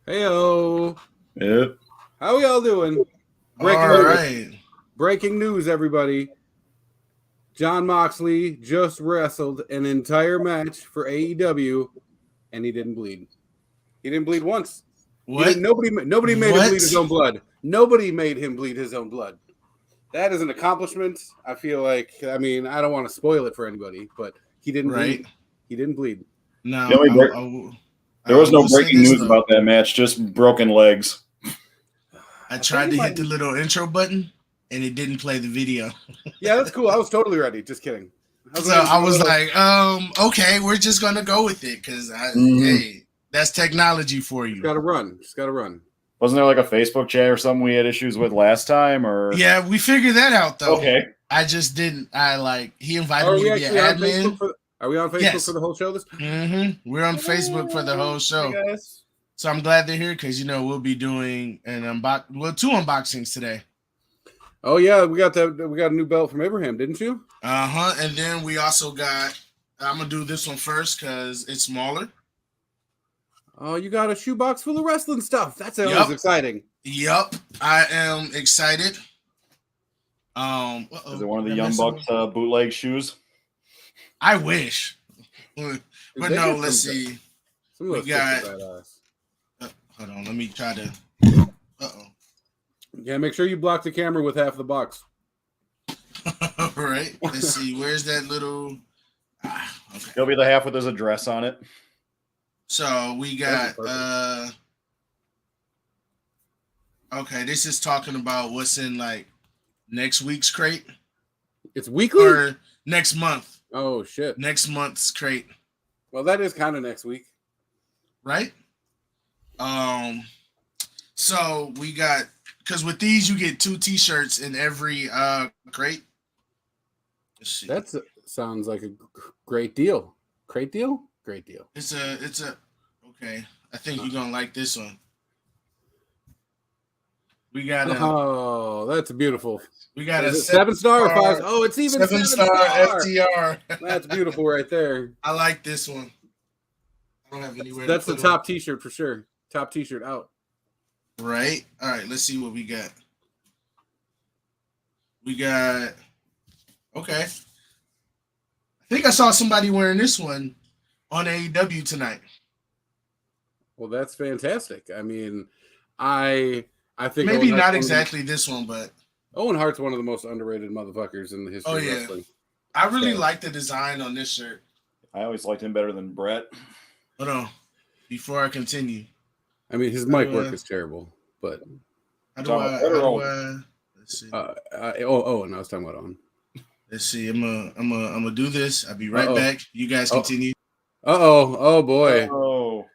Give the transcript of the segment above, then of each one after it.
Heyo. Yep. How y'all doing? Breaking news, everybody. Jon Moxley just wrestled an entire match for AEW, and he didn't bleed. He didn't bleed once. What? Nobody made him bleed his own blood. Nobody made him bleed his own blood. That is an accomplishment. I feel like, I don't want to spoil it for anybody, but he didn't bleed. He didn't bleed. No, there was no breaking news about that match, just broken legs. I tried to hit the little intro button, and it didn't play the video. Yeah, that's cool. I was totally ready. Just kidding. I was like, okay, we're just going to go with it, because, hey, that's technology for you. Just got to run. Wasn't there like a Facebook chat or something we had issues with last time? Or yeah, we figured that out, though. Okay. I just didn't. He invited me to be an admin. Are we on Facebook for the whole show? We're on Facebook for the whole show. So I'm glad they're here because we'll be doing two unboxings today. Oh yeah, we got a new belt from Abraham, didn't you? And then we also got. I'm gonna do this one first because it's smaller. Oh, you got a shoebox full of wrestling stuff. That's always exciting. Yep, I am excited. Is it one of the Young Bucks bootleg shoes? I wish, but no. Let's see. We got. Hold on. Let me try to. Yeah, make sure you block the camera with half the box. All right. Let's see. Where's that little? Okay. It'll be the half with his address on it. So we got. Okay, this is talking about what's in like next week's crate. It's weekly or next month. Oh shit! Next month's crate. Well, that is kind of next week, right? So we got because with these you get 2 T-shirts in every crate. That sounds like a great deal. Great deal. It's a okay. I think you're gonna like this one. We got that's beautiful. We got a 7-star or 5. Oh, it's even 7-star FTR. That's beautiful right there. I like this one. I don't have anywhere. That's the top T-shirt for sure. Top T-shirt out. Right. All right. Let's see what we got. We got. Okay. I think I saw somebody wearing this one on AEW tonight. Well, that's fantastic. I think maybe not exactly this one, but Owen Hart's one of the most underrated motherfuckers in the history of wrestling. I really like the design on this shirt. I always liked him better than Brett. Hold on. Before I continue. His mic work is terrible, but let's see. Owen, I was talking about Owen. Let's see. I'm gonna do this. I'll be right back. You guys continue. Oh boy. Oh.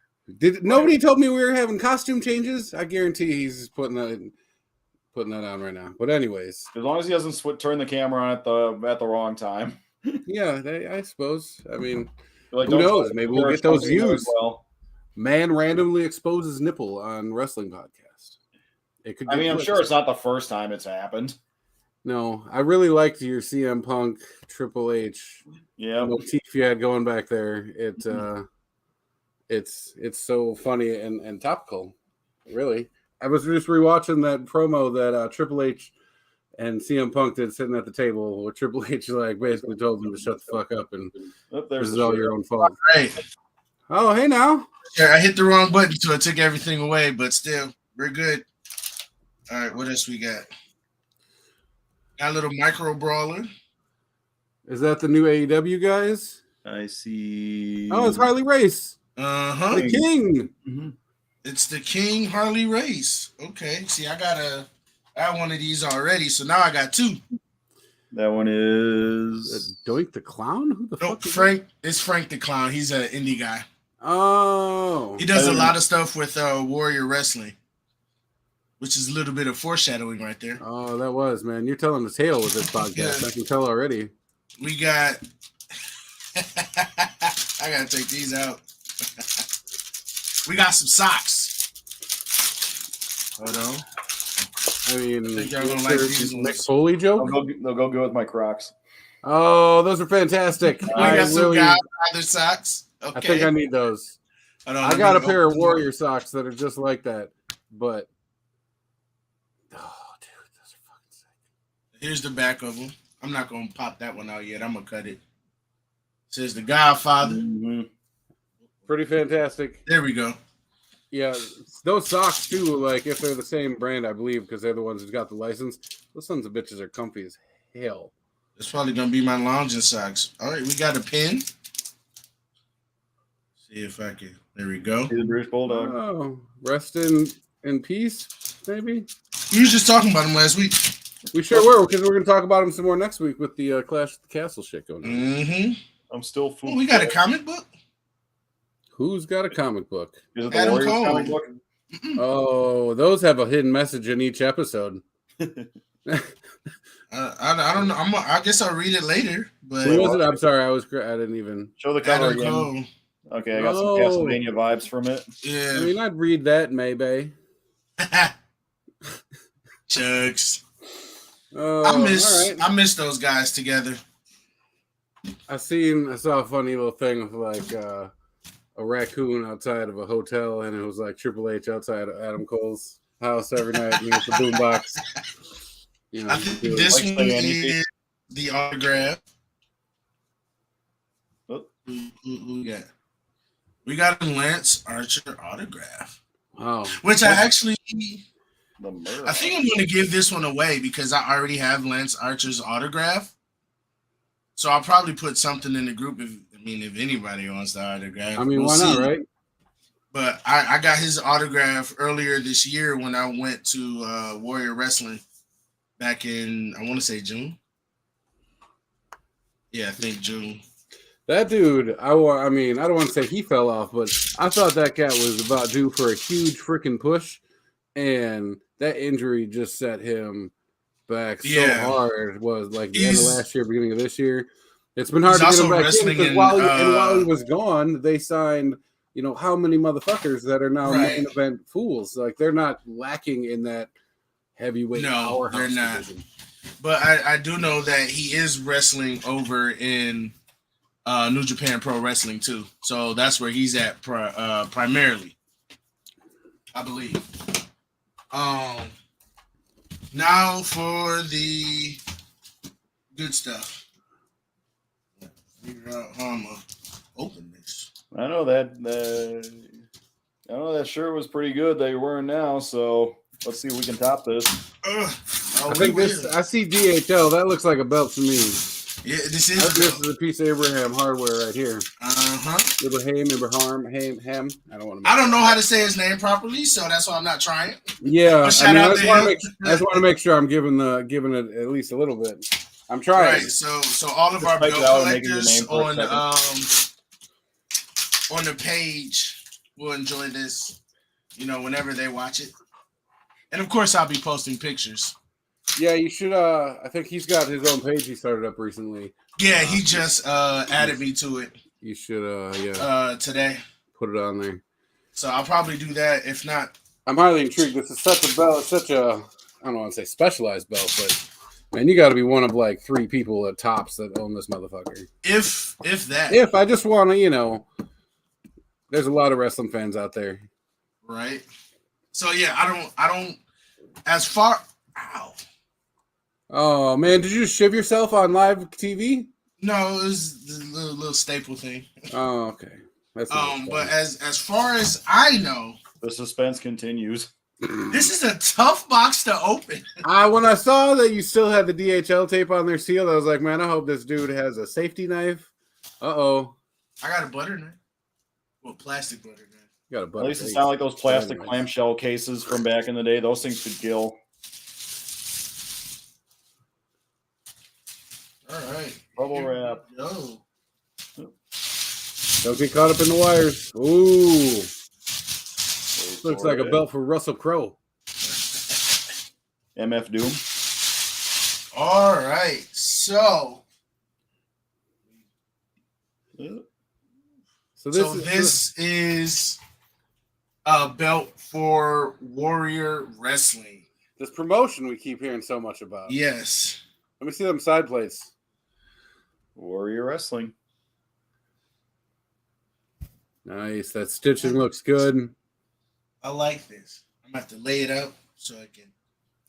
Nobody told me we were having costume changes? I guarantee he's putting that on right now. But anyways, as long as he doesn't turn the camera on at the wrong time. Yeah, I suppose. Who like, knows? Maybe we'll get those views. Well. Man randomly exposes nipple on wrestling podcast. It could. I'm sure it's not the first time it's happened. No, I really liked your CM Punk Triple H motif you had going back there. It's so funny and topical. Really, I was just rewatching that promo that Triple H and CM Punk did sitting at the table, where Triple H basically told them to shut the fuck up and this is all your own fault. Right. Oh, hey now. Yeah, I hit the wrong button, so it took everything away, but still, we're good. All right, what else we got? Got a little micro brawler. Is that the new AEW guys? I see. Oh, it's Harley Race. The King. Mm-hmm. It's the King Harley Race. Okay. See, I got one of these already, so now I got 2. That one is Doink the Clown? Who the fuck is Frank? It's Frank the Clown. He's an indie guy. Oh. He does a lot of stuff with Warrior Wrestling, which is a little bit of foreshadowing right there. Oh, that was, man. You're telling the tale with this podcast. I can tell already. We got I gotta take these out. We got some socks. Hold on. I think y'all gonna like these Mick Foley joke? They'll go good with my Crocs. Oh, those are fantastic. We got some other socks. Okay. I think I need those. I got a pair of Warrior socks that are just like that, but oh, dude, those are fucking sick. Here's the back of them. I'm not gonna pop that one out yet. I'm gonna cut it. Says the Godfather. Mhm. Pretty fantastic. There we go. Yeah, those socks too. Like if they're the same brand, I believe, because they're the ones who's got the license. Those sons of bitches are comfy as hell. That's probably gonna be my lounging socks. All right, we got a pin. See if I can. There we go. See the Bruce Bulldog. Oh, rest in peace, maybe. We were just talking about him last week. We sure were, because we're going to talk about him some more next week with the Clash of the Castle shit going on. Mm-hmm. I'm still fooled. Oh, we got a comic book. Who's got a comic book? Is it the Adam Warriors Cole. comic book? Oh, those have a hidden message in each episode. I don't know. I guess I'll read it later. But Who was it? I'm sorry, I didn't even. Show the cover Adam again. Cole. Okay, I got some Oh. Castlevania vibes from it. I Yeah. mean, I'd read that, maybe. Chugs. Oh, I all right. miss those guys together. I saw a funny little thing with like a raccoon outside of a hotel, and it was like Triple H outside of Adam Cole's house every night with the boombox. You know, I think doing- this like one saying anything. is the autograph. Oh. Who we got? We got a Lance Archer autograph, wow. which I actually, The Murder. I think I'm going to give this one away because I already have Lance Archer's autograph. So I'll probably put something in the group if anybody wants the autograph. I mean, We'll why not, see. right? But I got his autograph earlier this year when I went to Warrior Wrestling back in, I want to say June. Yeah, I think June. That dude, I mean, I don't want to say he fell off, but I thought that cat was about due for a huge freaking push, and that injury just set him back so Yeah. hard. Was like the end of He's- last year, beginning of this year. It's been hard He's to get him also back in wrestling because in, while he was gone, they signed, you know, how many motherfuckers that are now Right. main event fools. Like they're not lacking in that heavyweight No, powerhouse they're not. division. But I do know that he is wrestling over in New Japan Pro Wrestling too. So that's where he's at primarily, I believe. Now for the good stuff. Figure out how I'm gonna open this. I know that shirt was pretty good that you're wearing now, so let's see if we can top this. I think this. I see DHL. That looks like a belt to me. Yeah, this I think this is. is a piece of Abraham hardware right here. Uh-huh. Abraham. I don't want to. I don't know how to say his name properly, so that's why I'm not trying. Yeah, Shout I mean, out I to just want to him. make sure I'm giving it at least a little bit. I'm trying. Right. So all of Just our type bill it out and make it your collectors name for a on the page will enjoy this, whenever they watch it. And of course, I'll be posting pictures. Yeah, you should. I think he's got his own page he started up recently. Yeah, he just added me to it You should. today. Put it on there. So I'll probably do that. If not, I'm highly intrigued. This is such a belt. Such a I don't want to say specialized belt, but man, you got to be one of like 3 people at tops that own this motherfucker. if that, If I just want to, there's a lot of wrestling fans out there. right? So yeah, I don't. As far, ow. Oh man, did you just shiv yourself on live TV? No, it was the little staple thing. Oh, okay. That's not But fun. as far as I know, The suspense continues. this is a tough box to open. When I saw that you still had the DHL tape on their seal, I was like, man, I hope this dude has a safety knife. Uh-oh. I got a butter knife. Well, plastic butter knife. You got a At butter least it's face. not like those plastic Anyways. clamshell cases from back in the day. Those things could kill. All right. Bubble Here we wrap. go. Don't get caught up in the wires. Ooh. Looks like a belt for Russell Crowe. MF Doom. All right. So So this is a belt for Warrior Wrestling. this promotion we keep hearing so much about. Yes. Let me see them side plates. Warrior Wrestling. Nice. That stitching looks good. I like this. I'm gonna have to lay it out so I can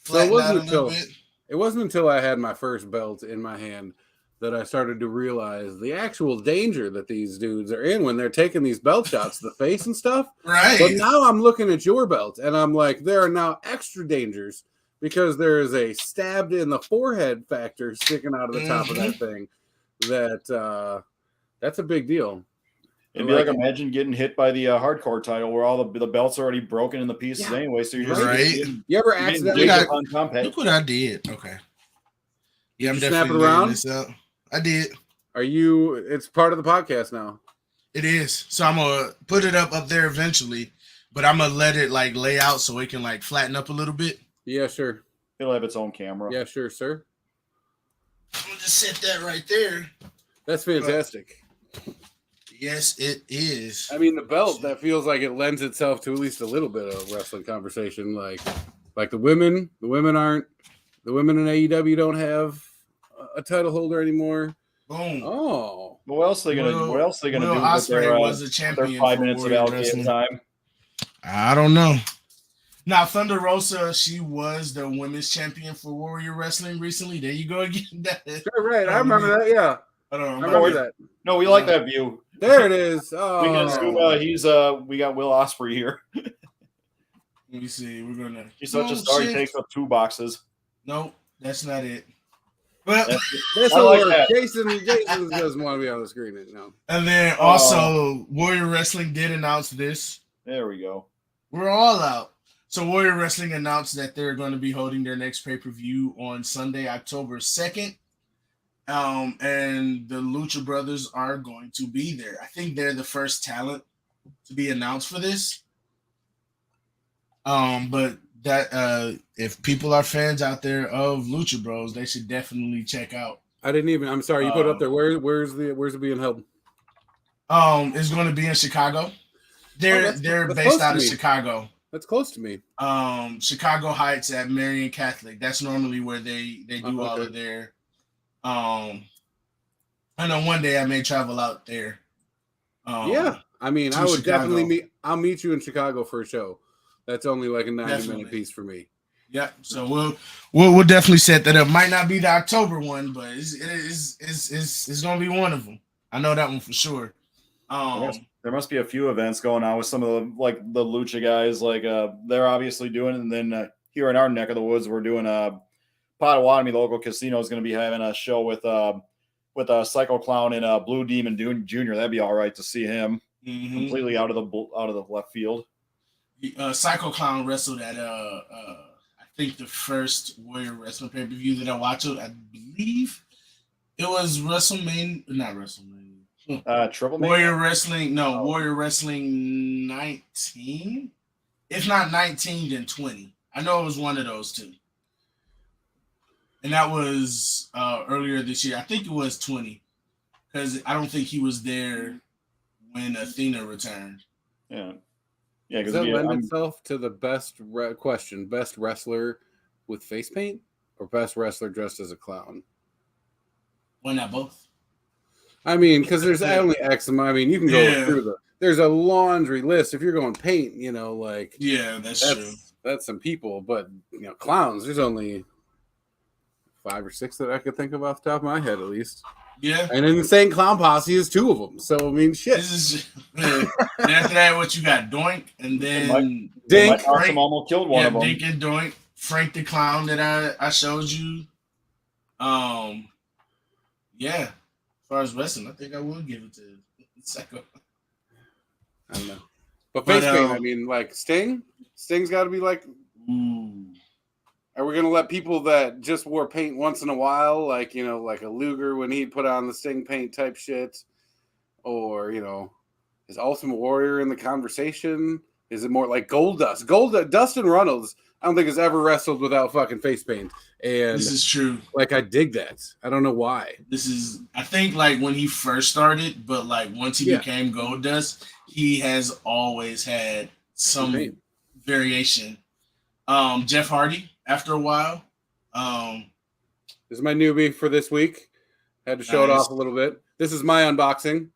So it flatten out a wasn't little until bit. it wasn't until I had my first belt in my hand that I started to realize the actual danger that these dudes are in when they're taking these belt shots to the face and stuff. Right. But now I'm looking at your belt and I'm like, there are now extra dangers because there is a stabbed in the forehead factor sticking out of the top of that thing. That's a big deal. It'd be like imagine getting hit by the hardcore title where all the belts are already broken into pieces anyway. So you're just right. You ever accidentally look what I did? Okay. Yeah, I'm definitely laying this out. I did. It's part of the podcast now. It is. So I'm gonna put it up there eventually, but I'm gonna let it like lay out so it can like flatten up a little bit. Yeah, sure. It'll have its own camera. Yeah, sure, sir. I'm gonna just set that right there. That's fantastic. Yes, it is. I mean, the belt, that feels like it lends itself to at least a little bit of wrestling conversation. Like the women in AEW don't have a title holder anymore. Boom. Oh. What else are they gonna do? What else are they gonna do? Ospreay was a champion. Their 5 minutes of allocated time. I don't know. Now, Thunder Rosa, she was the women's champion for Warrior Wrestling recently. There you go again. Right. I remember that. Yeah. I remember that. No, we like that view. There it is. Oh. We got Will Ospreay here. Let me see. We're gonna. He's such a star. He takes up 2 boxes. Nope, that's not it. But that's like Jason doesn't want to be on the screen now. And then also, Warrior Wrestling did announce this. There we go. We're all out. So Warrior Wrestling announced that they're going to be holding their next pay-per-view on Sunday, October 2nd. And the Lucha Brothers are going to be there. I think they're the first talent to be announced for this. But that if people are fans out there of Lucha Bros, they should definitely check out. I'm sorry, you put it up there. Where's it being held? It's going to be in Chicago. They're based out of Chicago. That's close to me. Chicago Heights at Marian Catholic. That's normally where they do all of their. I know one day I may travel out there. Yeah, I mean, I would definitely I'll meet you in Chicago for a show. That's only like a 90-minute piece for me. Yeah, so we'll definitely set that up. Might not be the October one, but it's gonna be one of them. I know that one for sure. There must be a few events going on with some of the Lucha guys. They're obviously doing it, and then here in our neck of the woods, we're doing Potawatomi local casino is going to be having a show with Psycho Clown and Blue Demon Jr. That'd be all right to see him completely out of the left field. Psycho Clown wrestled at I think the first Warrior Wrestling pay-per-view that I watched. I believe it was WrestleMania, not WrestleMania. Triple Warrior Wrestling, Warrior Wrestling 19. If not 19, then 20. I know it was one of those two. And that was earlier this year. I think it was 20. Because I don't think he was there when Athena returned. Yeah. Yeah, does that lend itself to the best question? Best wrestler with face paint or best wrestler dressed as a clown? Why not both? I mean, because there's only X amount. I mean, you can go through there's a laundry list. If you're going paint, that's true. That's some people, but clowns. There's only 5 or 6 that I could think of off the top of my head, at least. Yeah, and an Insane Clown Posse is 2 of them. So I mean, shit. And after that, what you got? Doink, and then Dink. Frank almost killed one of them. Dink and Doink. Frank the Clown that I showed you. Yeah. As far as wrestling, I think I would give it to Psycho. I don't know, but face paint. I mean, like Sting. Sting's got to be like. Are we gonna let people that just wore paint once in a while, like like a Luger when he'd put on the Sting paint type shit, or is Ultimate Warrior in the conversation? Is it more like Goldust? Dustin Runnels, I don't think has ever wrestled without fucking face paint, and this is true. Like I dig that. I don't know why. I think like when he first started, but like once he became Goldust, he has always had some variation. Jeff Hardy. After a while, this is my newbie for this week. Had to show it off a little bit. This is my unboxing.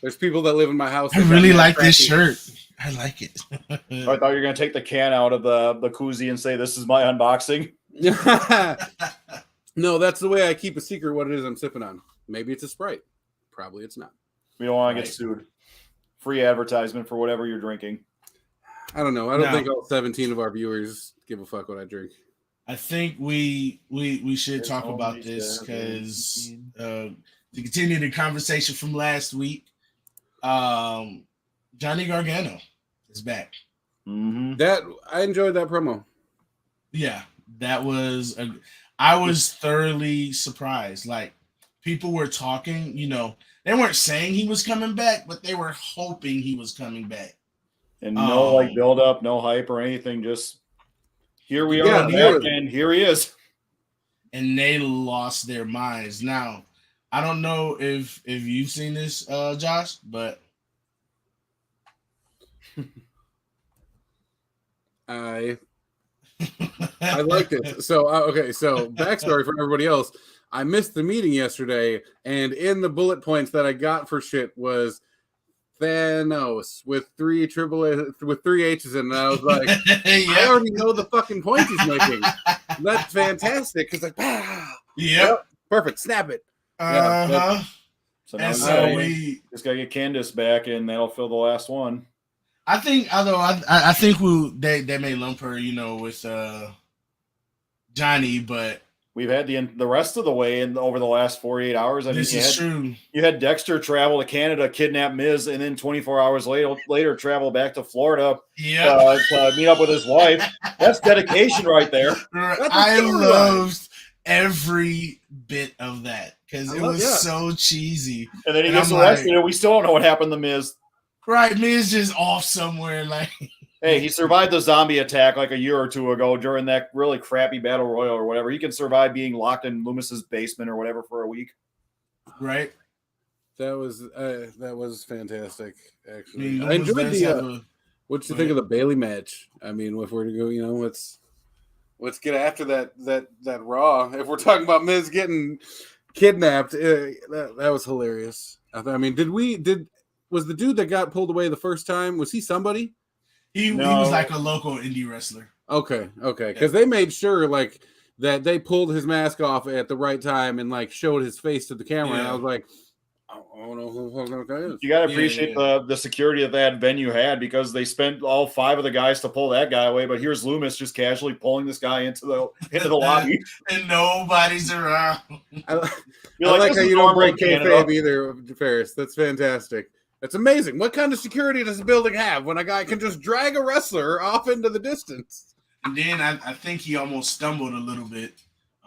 There's people that live in my house. I really like this shirt. I like it. I thought you were gonna take the can out of the koozie and say, "This is my unboxing." No, that's the way I keep a secret what it is I'm sipping on. Maybe it's a Sprite. Probably it's not. We don't want to get Right. sued. Free advertisement for whatever you're drinking. I don't know. I don't No. think all 17 of our viewers give a fuck what I drink. I think we should There's talk about only this because 17. to continue the conversation from last week, Johnny Gargano is back. Mm-hmm. That I enjoyed that promo. Yeah, that was I was thoroughly surprised. Like people were talking, they weren't saying he was coming back, but they were hoping he was coming back. And no like build up, no hype or anything. Just here we are, back, and here he is. And they lost their minds. Now, I don't know if you've seen this, Josh, but I liked it. So okay, so backstory for everybody else. I missed the meeting yesterday, and in the bullet points that I got for shit was Thanos with three H's in it. And I was like, I already know the fucking point he's making. That's fantastic. It's like, Yep. Perfect. Snap it. Uh-huh. So And now so we just gotta get Candace back, and that'll fill the last one. I think, although I think they may lump her, with Johnny, but We've had the rest of the way in over the last 48 hours. I this mean, is true. You had Dexter travel to Canada, kidnap Miz, and then 24 hours later travel back to Florida Yeah, to meet up with his wife. That's dedication right there. I loved every bit of that because it was so cheesy. And then he And gets I'm arrested, like- and we still don't know what happened to Miz. Right, Miz just off somewhere. Like, Hey, he survived the zombie attack like a year or two ago during that really crappy battle royal or whatever. He can survive being locked in Loomis's basement or whatever for a week. right? That was fantastic. Actually, I I enjoyed the. What'd you think of the Bailey match? I mean, if we're to go, let's get after that Raw. If we're talking about Miz getting kidnapped, that was hilarious. I mean, was the dude that got pulled away the first time? Was he somebody? He was like a local indie wrestler. Okay, because they made sure like that they pulled his mask off at the right time and like showed his face to the camera. Yeah. And I was like, I don't know who the fuck that guy is. You got to appreciate the security that venue had because they spent all 5 of the guys to pull that guy away. But here's Loomis just casually pulling this guy into the lobby. And nobody's around. I like how you don't break kayfabe either, Ferris. That's fantastic. That's amazing. What kind of security does a building have when a guy can just drag a wrestler off into the distance? And then I think he almost stumbled a little bit,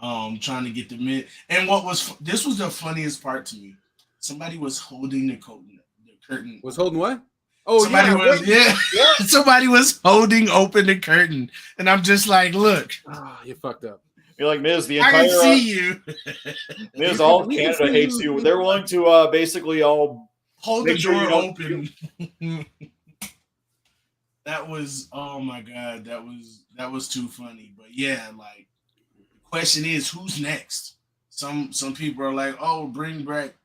trying to get the mid. And this was the funniest part to me. Somebody was holding the curtain. Was holding what? Oh, Somebody was holding open the curtain, and I'm just like, look, you fucked up. You're like Miz. The I entire can see you. Miz, all of Canada hates you. They're willing to basically all hold the sure door you open. That was, oh my god, that was too funny. But yeah, like the question is, who's next? Some people are like, oh, bring back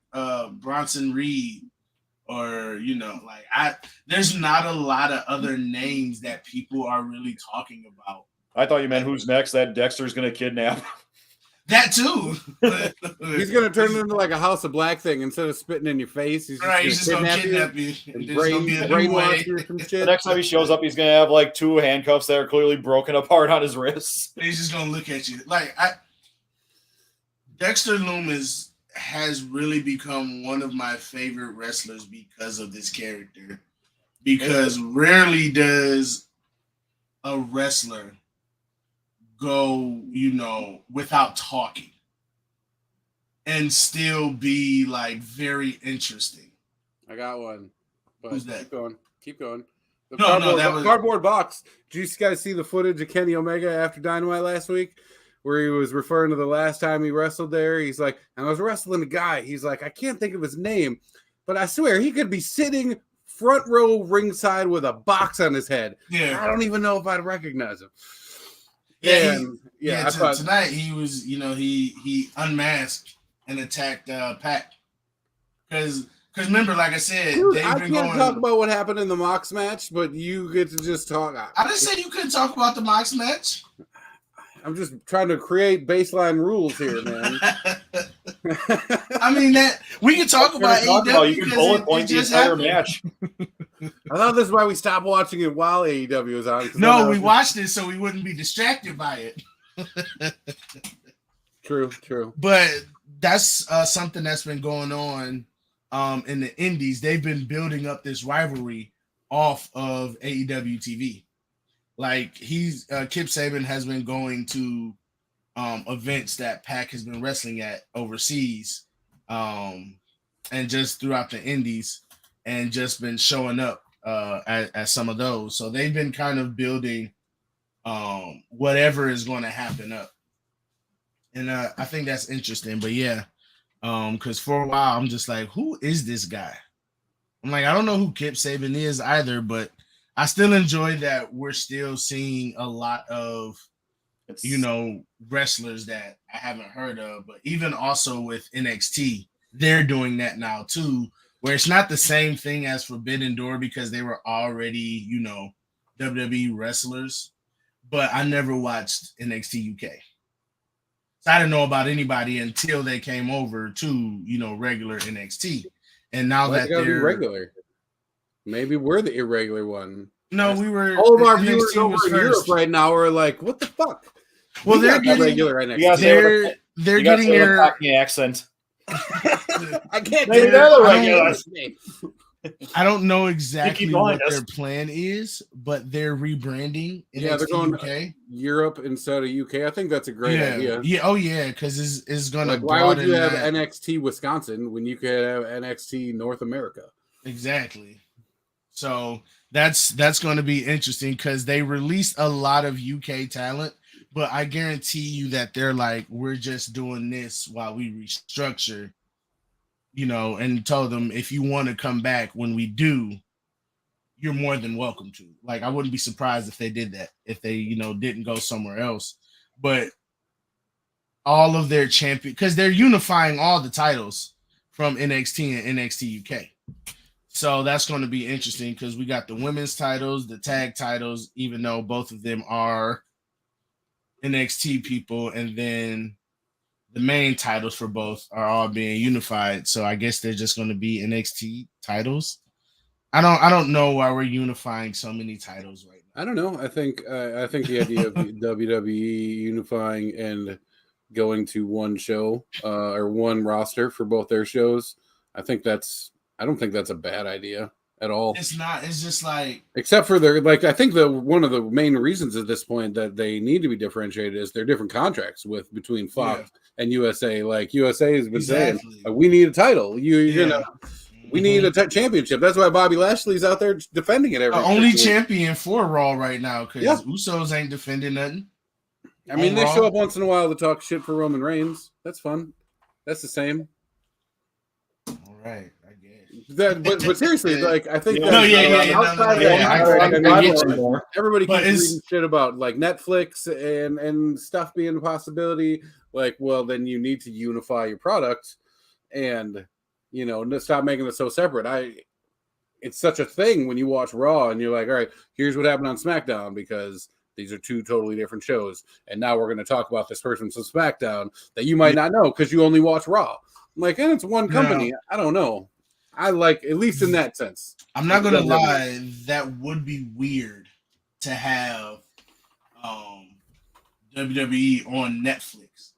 Bronson Reed, or there's not a lot of other names that people are really talking about. I thought you meant who's next. That Dexter's going to kidnap. That too. He's gonna turn it into like a House of Black thing. Instead of spitting in your face, he's just gonna kidnap you. And Brainwash you from shit. The next time he shows up, he's going to have like 2 handcuffs that are clearly broken apart on his wrists. He's just gonna look at you like Dexter Loomis has really become one of my favorite wrestlers because of this character. Because rarely does a wrestler go, without talking and still be like very interesting. I got one. But Who's that? Keep going. The that was cardboard box. Did you guys see the footage of Kenny Omega after Dynamite last week? Where he was referring to the last time he wrestled there. He's like, I was wrestling a guy. He's like, I can't think of his name, but I swear he could be sitting front row ringside with a box on his head. Yeah. I don't even know if I'd recognize him. I thought tonight he was, he unmasked and attacked Pac because Because remember, like I said, Dude, they've I been can't going. talk about what happened in the Mox match, but you get to just talk. I didn't say you couldn't talk about the Mox match. I'm just trying to create baseline rules here, man. I mean that we can talk about AEW. You can bullet point the entire match. I thought this is why we stopped watching it while AEW was on. No, we watched it so we wouldn't be distracted by it. True. But that's something that's been going on in the indies. They've been building up this rivalry off of AEW TV. Like Kip Sabian has been going to events that Pac has been wrestling at overseas, and just throughout the indies, and just been showing up at some of those. So they've been kind of building whatever is going to happen up. And I think that's interesting. But yeah, because for a while I'm just like, who is this guy? I'm like, I don't know who Kip Sabian is either, but I still enjoy that we're still seeing a lot of, wrestlers that I haven't heard of. But even also with NXT, they're doing that now too, where it's not the same thing as Forbidden Door because they were already, WWE wrestlers. But I never watched NXT UK. So I didn't know about anybody until they came over to, regular NXT. And now that they're regular, maybe we're the irregular one. No, we were. All of our viewers over in Europe right now are like, "What the fuck?" Well, they're getting regular NXT. They're getting their accent. I can't do that. I don't know exactly what their plan is, but they're rebranding. Yeah, they're going UK. Europe instead of UK. I think that's a great idea. Yeah. Oh yeah, because it's gonna. Like, why would you have NXT Wisconsin when you could have NXT North America? Exactly. So that's going to be interesting because they released a lot of UK talent, but I guarantee you that they're like, we're just doing this while we restructure. And told them if you want to come back when we do, you're more than welcome to. Like, I wouldn't be surprised if they did that, if they, didn't go somewhere else. But all of their champion, because they're unifying all the titles from NXT and NXT UK. So that's going to be interesting because we got the women's titles, the tag titles, even though both of them are NXT people, and then the main titles for both are all being unified. So I guess they're just going to be NXT titles. I don't know why we're unifying so many titles right now. I don't know. I think the idea of WWE unifying and going to one show or one roster for both their shows, I don't think that's a bad idea at all. It's not. It's just like, except for their I think one of the main reasons at this point that they need to be differentiated is their different contracts between Fox and USA. Like, USA has been saying, we need a title. We need a championship. That's why Bobby Lashley's out there defending it every. Only champion for Raw right now because Usos ain't defending nothing. I mean, they show up once in a while to talk shit for Roman Reigns. That's fun. That's the same. All right. But seriously, like, I think everybody keeps reading shit about like Netflix and stuff being a possibility. Like, well, then you need to unify your product and stop making it so separate. It's such a thing when you watch Raw and you're like, all right, here's what happened on SmackDown because these are two totally different shows, and now we're going to talk about this person from SmackDown that you might not know because you only watch Raw. I'm like, and it's one company. No. I don't know. I like, at least in that sense. I'm not gonna lie, that would be weird to have WWE on Netflix.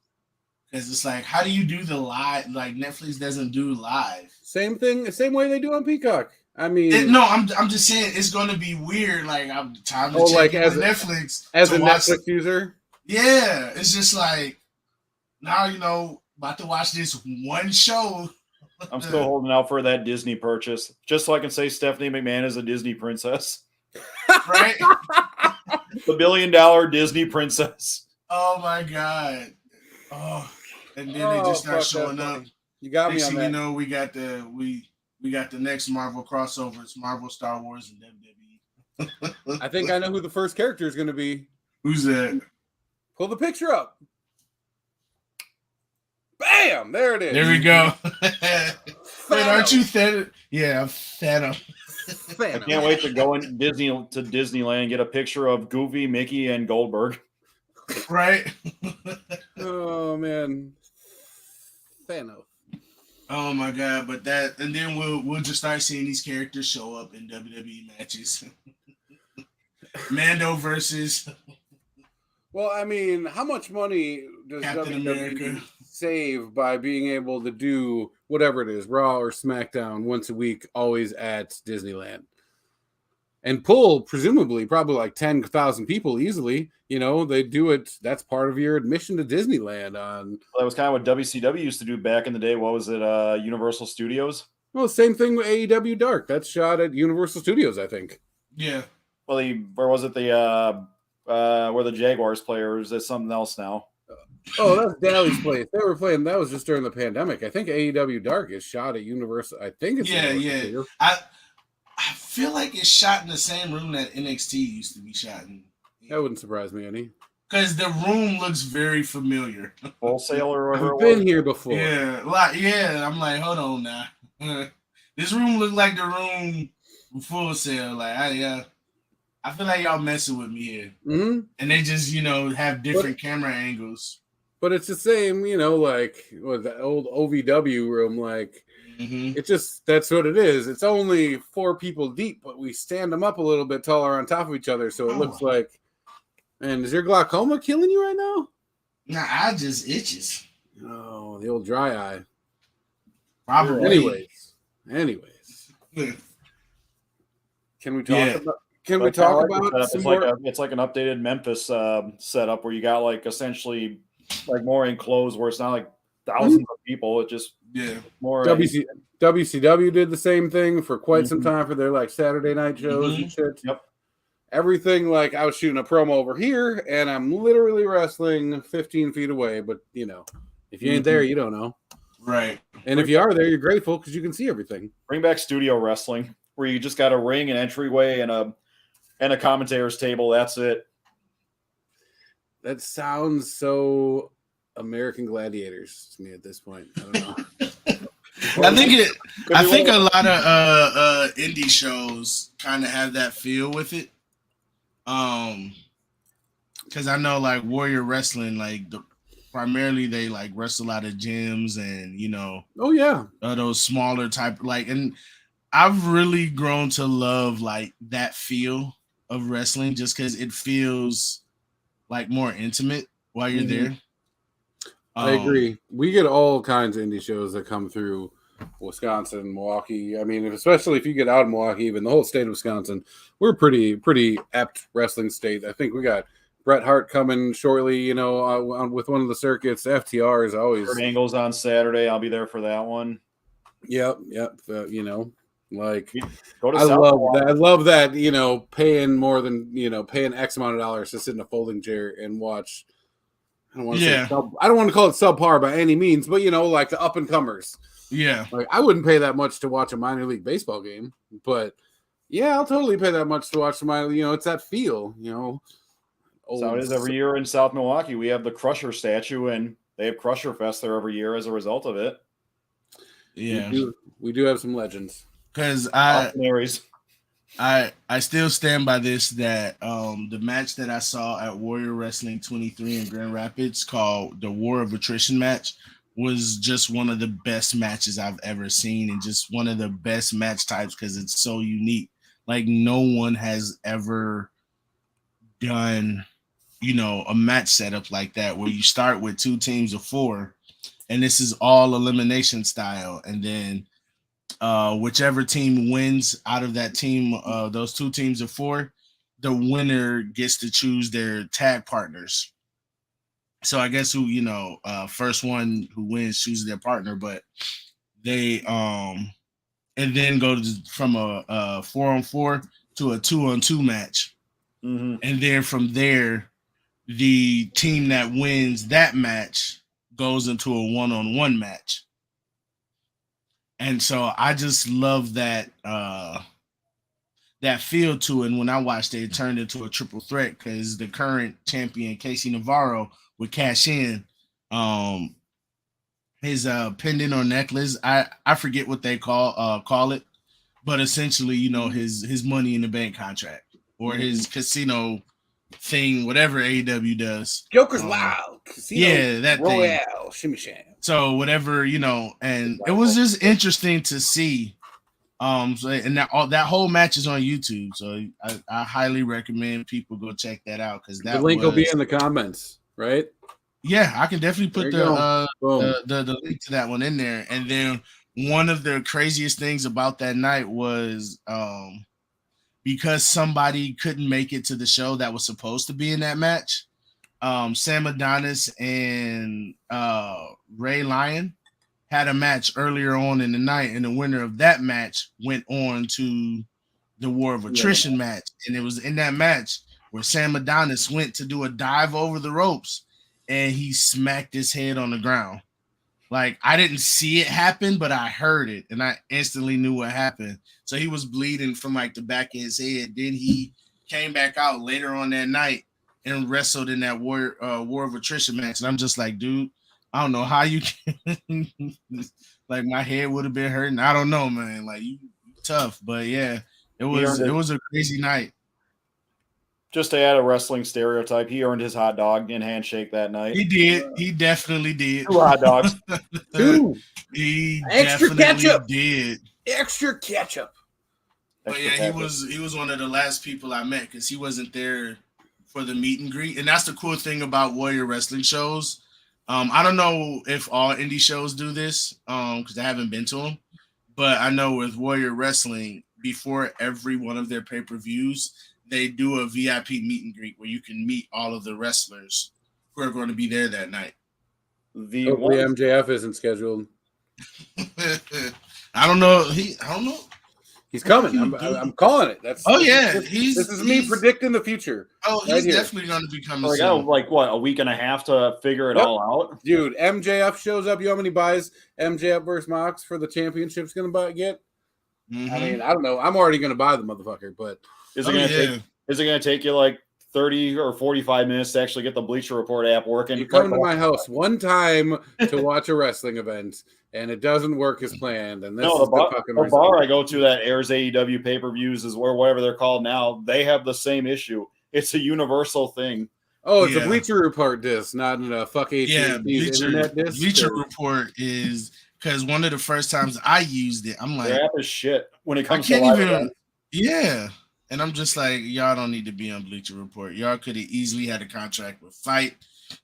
Because it's like, how do you do the live? Like, Netflix doesn't do live. Same thing, same way they do on Peacock. I mean, I'm just saying it's gonna be weird. Like, I'm time to check like as Netflix as a Netflix user. Yeah, it's just like now about to watch this one show. I'm still holding out for that Disney purchase, just so I can say Stephanie McMahon is a Disney princess. Right? The $1 billion Disney princess. Oh my God! Oh, and then they just start showing up. You got me on that. We got the next Marvel crossover. It's Marvel, Star Wars, and WWE. I think I know who the first character is going to be. Who's that? Pull the picture up. Bam! There it is. There we go. Wait, aren't you Thanos? Yeah, I'm Thanos. I can't wait to go in Disneyland and get a picture of Goofy, Mickey, and Goldberg. Right? Oh man, Thanos. Oh my god! But that, and then we'll just start seeing these characters show up in WWE matches. Mando versus Well, I mean, how much money does Captain WWE America. save by being able to do whatever it is, Raw or SmackDown, once a week, always at Disneyland? And pull, presumably, probably like 10,000 people easily. You know, they do it. That's part of your admission to Disneyland. That was kind of what WCW used to do back in the day. What was it? Universal Studios. Well, same thing with AEW Dark. That's shot at Universal Studios, I think. Yeah. Well, where was it? Where the Jaguars players? That's something else now. Oh, that's Daily's place. They were playing. That was just during the pandemic. I think AEW Dark is shot at Universal. I think it's Universal Studios. I feel like it's shot in the same room that NXT used to be shot in. That wouldn't surprise me any. Because the room looks very familiar. Wholesale or whatever. I've been here before. Yeah, I'm like, hold on now. This room looked like the room Full Sail. Like, I feel like y'all messing with me here. Mm-hmm. And they just, have different camera angles. But it's the same, like with the old OVW room. Like, It just, that's what it is. It's only 4 people deep, but we stand them up a little bit taller on top of each other. So it looks like, and is your glaucoma killing you right now? Nah, I just itches. Oh, the old dry eye. Probably. Anyways. Can we talk about? Can we talk about some more? It's like an updated Memphis setup where you got like essentially like more enclosed, where it's not like thousands of people. It just more. WCW did the same thing for quite some time for their like Saturday night shows and shit. Yep. Everything like I was shooting a promo over here, and I'm literally wrestling 15 feet away. But if you ain't there, you don't know. Right. And if you are there, you're grateful because you can see everything. Bring back studio wrestling, where you just got a ring, an entryway, and a commentator's table. That's it. That sounds so American Gladiators to me at this point. I don't know. I think a lot of indie shows kind of have that feel with it. Because I know like Warrior Wrestling, like primarily they like wrestle out of gyms and oh yeah, those smaller type and I've really grown to love like that feel of wrestling just because it feels like more intimate while you're there. I agree. We get all kinds of indie shows that come through Wisconsin, Milwaukee. I mean, especially if you get out of Milwaukee, even the whole state of Wisconsin, we're pretty apt wrestling state. I think we got Bret Hart coming shortly, with one of the circuits. FTR is always. Kurt Angle's on Saturday. I'll be there for that one. Yep. Like go to I love that, paying more than, paying X amount of dollars to sit in a folding chair and watch. I don't want to call it subpar by any means, but like the up and comers. Yeah. Like I wouldn't pay that much to watch a minor league baseball game, but yeah, I'll totally pay that much to watch the minor. It's that feel, So it is every year in South Milwaukee. We have the Crusher statue, and they have Crusher Fest there every year as a result of it. Yeah, we do have some legends. Because I still stand by this that the match that I saw at Warrior Wrestling 23 in Grand Rapids called the War of Attrition match was just one of the best matches I've ever seen and just one of the best match types because it's so unique. Like no one has ever done, a match setup like that where you start with 2 teams of 4 and this is all elimination style. And then whichever team wins out of that team, those 2 teams of 4, the winner gets to choose their tag partners. So I guess who, first one who wins chooses their partner, but they and then go from a 4-on-4 to a 2-on-2 match. Mm-hmm. And then from there, the team that wins that match goes into a 1-on-1 match. And so I just love that that feel to it. And when I watched it, it turned into a triple threat because the current champion, Casey Navarro, would cash in his pendant or necklace. I forget what they call it, but essentially, his money in the bank contract or his casino thing, whatever AEW does. Joker's Wild. Casino Yeah, that thing. Royale. Shimmy Sham. So whatever, and it was just interesting to see. So and that whole match is on YouTube, so I highly recommend people go check that out because The link will be in the comments, right? Yeah, I can definitely put Boom. the link to that one in there. And then one of the craziest things about that night was because somebody couldn't make it to the show that was supposed to be in that match. Sam Adonis and Ray Lyon had a match earlier on in the night, and the winner of that match went on to the War of Attrition match. And it was in that match where Sam Adonis went to do a dive over the ropes and he smacked his head on the ground. Like, I didn't see it happen, but I heard it and I instantly knew what happened. So he was bleeding from like the back of his head. Then he came back out later on that night and wrestled in that War of Attrition match. And I'm just like, dude, I don't know how you can like my head would have been hurting. I don't know, man. Like, you tough, but yeah, it was a crazy night. Just to add a wrestling stereotype, he earned his hot dog and handshake that night. He did. He definitely did. 2 hot dogs. He Extra definitely ketchup. did. Extra ketchup. But yeah, he was one of the last people I met because he wasn't there for the meet and greet. And that's the cool thing about Warrior Wrestling shows. I don't know if all indie shows do this because I haven't been to them, but I know with Warrior Wrestling, before every one of their pay-per-views, they do a VIP meet and greet where you can meet all of the wrestlers who are going to be there that night. Hopefully MJF isn't scheduled. I don't know. He's coming. I'm calling it. This is me predicting the future. Oh, he's definitely going to be coming. I got like what, a week and a half to figure it all out, dude. MJF shows up. You know how many buys MJF versus Mox for the championship's going to get? Mm-hmm. I mean, I don't know. I'm already going to buy the motherfucker, but is it going to take you like 30 or 45 minutes to actually get the Bleacher Report app working? You come to my house one time to watch a wrestling event, and it doesn't work as planned. And this is the bar I go to that airs AEW pay-per-views is whatever they're called now. They have the same issue. It's a universal thing. Oh, it's a Bleacher Report disc, not a fuck AT&T's internet disc. Bleacher Report is because one of the first times I used it, I'm like, the app is shit when it comes to live events. Yeah. And I'm just like, y'all don't need to be on Bleacher Report. Y'all could have easily had a contract with Fight.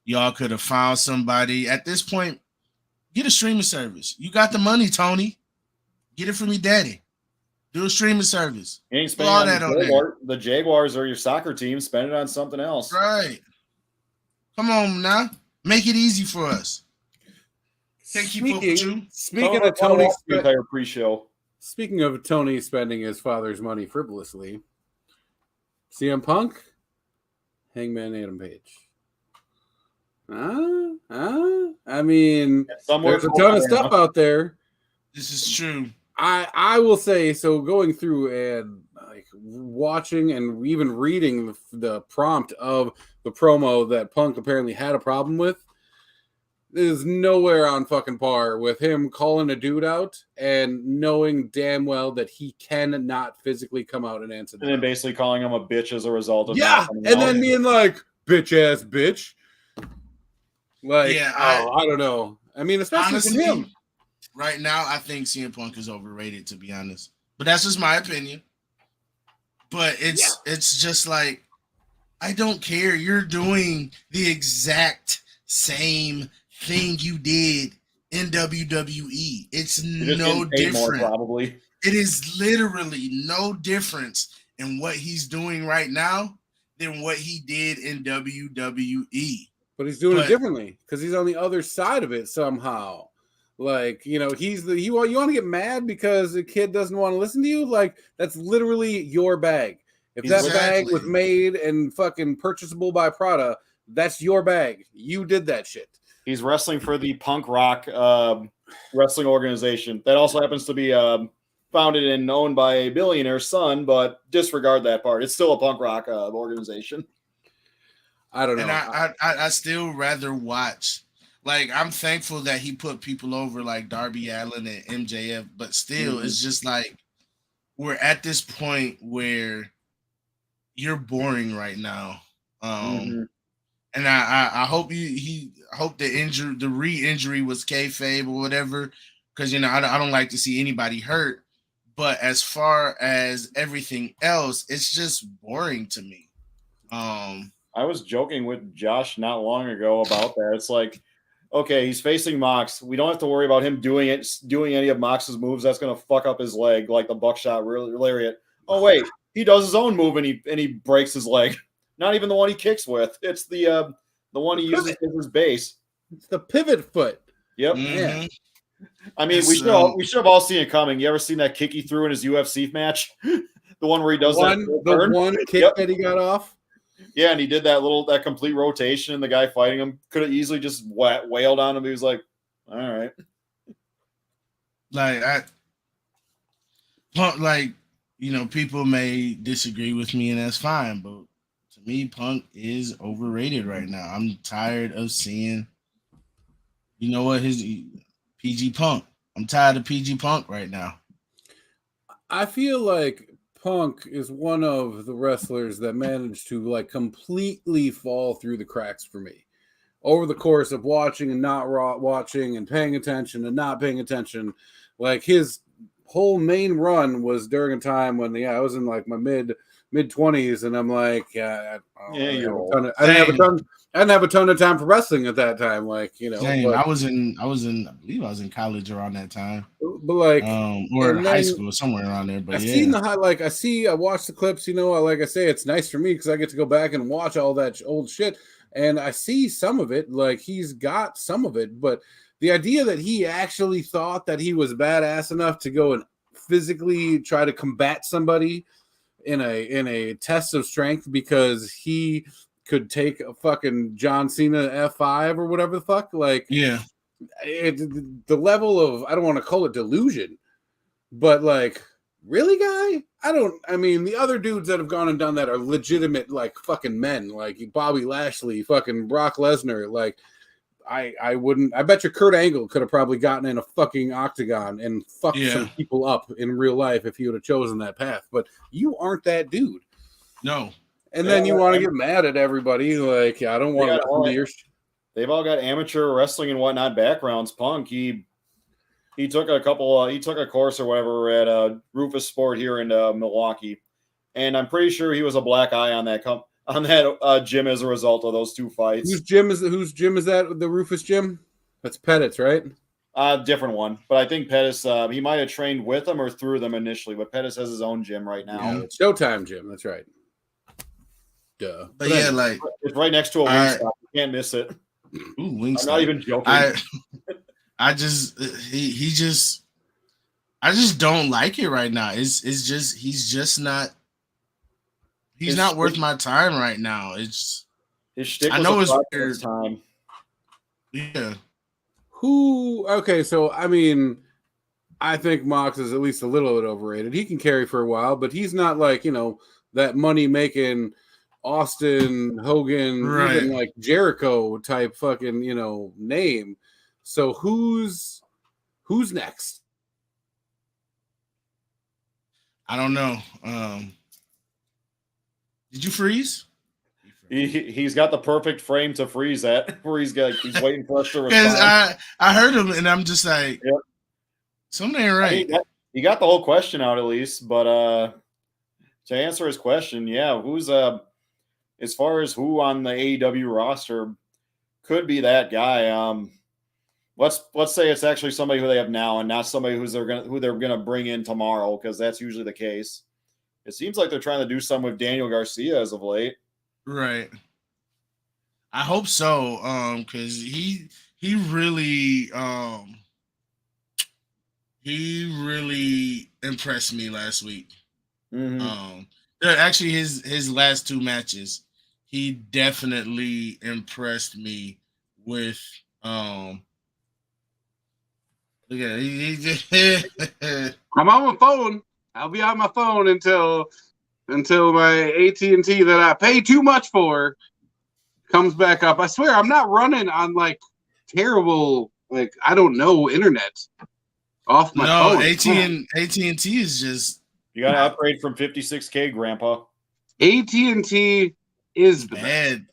Y'all could have found somebody. At this point, get a streaming service. You got the money, Tony. Get it from your daddy. Do a streaming service. You ain't spending all that on there. The Jaguars are your soccer team. Spend it on something else. Right. Come on now. Make it easy for us. Speaking of Tony, entire pre-show. Speaking of Tony spending his father's money frivolously, CM Punk, Hangman Adam Page. I mean, there's a ton of stuff out there. This is true. I will say, so going through and like watching and even reading the prompt of the promo that Punk apparently had a problem with is nowhere on fucking par with him calling a dude out and knowing damn well that he cannot physically come out and answer. And then basically calling him a bitch as a result of and then being like, bitch ass bitch. Like, I don't know. I mean, especially honestly, him. Right now, I think CM Punk is overrated, to be honest. But that's just my opinion. But it's just like, I don't care. You're doing the exact same thing you did in WWE. It's no different. Probably. It is literally no difference in what he's doing right now than what he did in WWE. But he's doing it differently because he's on the other side of it somehow. Like, you want to get mad because a kid doesn't want to listen to you? Like, that's literally your bag. If that bag was made and fucking purchasable by Prada, that's your bag. You did that shit. He's wrestling for the punk rock wrestling organization that also happens to be founded and owned by a billionaire's son, but disregard that part. It's still a punk rock organization. I don't know. And I still rather watch like I'm thankful that he put people over like Darby Allin and MJF, but still, it's just like we're at this point where you're boring right now. And I hope I hope the re-injury was kayfabe or whatever, because I don't like to see anybody hurt. But as far as everything else, it's just boring to me. I was joking with Josh not long ago about that. It's like, okay, he's facing Mox. We don't have to worry about him doing any of Mox's moves that's going to fuck up his leg, like the buckshot lariat. Oh wait, he does his own move and he breaks his leg. Not even the one he kicks with. It's the one he uses as his base. It's the pivot foot. Yep. Mhm. I mean, we should have all seen it coming. You ever seen that kick he threw in his UFC match? The one where he does the one kick that he got off. Yeah, and he did that complete rotation, and the guy fighting him could have easily just wailed on him. He was like, "All right." People may disagree with me, and that's fine. But to me, Punk is overrated right now. I'm tired of seeing, his PG Punk. I'm tired of PG Punk right now. I feel like Punk is one of the wrestlers that managed to like completely fall through the cracks for me over the course of watching and not watching and paying attention and not paying attention. Like his whole main run was during a time when I was in like my mid 20s, and I'm like, I didn't have a ton of time for wrestling at that time. Like, Same. I believe I was in college around that time. But like, or high school, somewhere around there. But I watched the clips, like I say, it's nice for me because I get to go back and watch all that old shit. And I see some of it, like he's got some of it, but the idea that he actually thought that he was badass enough to go and physically try to combat somebody in a test of strength because he could take a fucking John Cena F5 or whatever the fuck, like, yeah, the level of, I don't want to call it delusion, but like, really, guy? The other dudes that have gone and done that are legitimate, like, fucking men, like Bobby Lashley, fucking Brock Lesnar. Like, I bet you Kurt Angle could have probably gotten in a fucking octagon and fucked some people up in real life if he would have chosen that path. But you aren't that dude. No. And then you want to get mad at everybody. Like, I don't want to listen to your shit. They've all got amateur wrestling and whatnot backgrounds. Punk, he took a course or whatever at Rufus Sport here in Milwaukee, and I'm pretty sure he was a black eye on that gym as a result of those two fights. Whose gym is that? The Rufus gym? That's Pettit's, right? Different one, but I think Pettis he might have trained with them or through them initially, but Pettis has his own gym right now. Yeah, it's Showtime gym. That's right. Duh. But yeah, like it's right next to a Wingstop. You can't miss it. Ooh, Wingstop. I'm not even joking. I just don't like it right now. He's just not worth my time right now. It's his shtick I know was it's weird weird. time. Yeah. I think Mox is at least a little bit overrated. He can carry for a while, but he's not like, that money making Austin, Hogan, right, even like Jericho type fucking, name. So who's next? I don't know. Did you freeze? He's got the perfect frame to freeze at, where he's waiting for us to respond. Because I heard him, and I'm just like, yep. Something ain't right. He got the whole question out at least, but to answer his question, yeah, who's as far as who on the AEW roster could be that guy? Let's say it's actually somebody who they have now and not somebody who they're gonna bring in tomorrow, because that's usually the case. It seems like they're trying to do something with Daniel Garcia as of late. Right. I hope so. Because he really impressed me last week. Mm-hmm. Actually, his last two matches, he definitely impressed me with. Look at it. I'm on my phone. I'll be on my phone until my AT&T that I pay too much for comes back up. I swear I'm not running on like terrible, like I don't know internet off my No, phone. AT&T is just You got to upgrade from 56K, Grandpa. AT&T is the best. bad.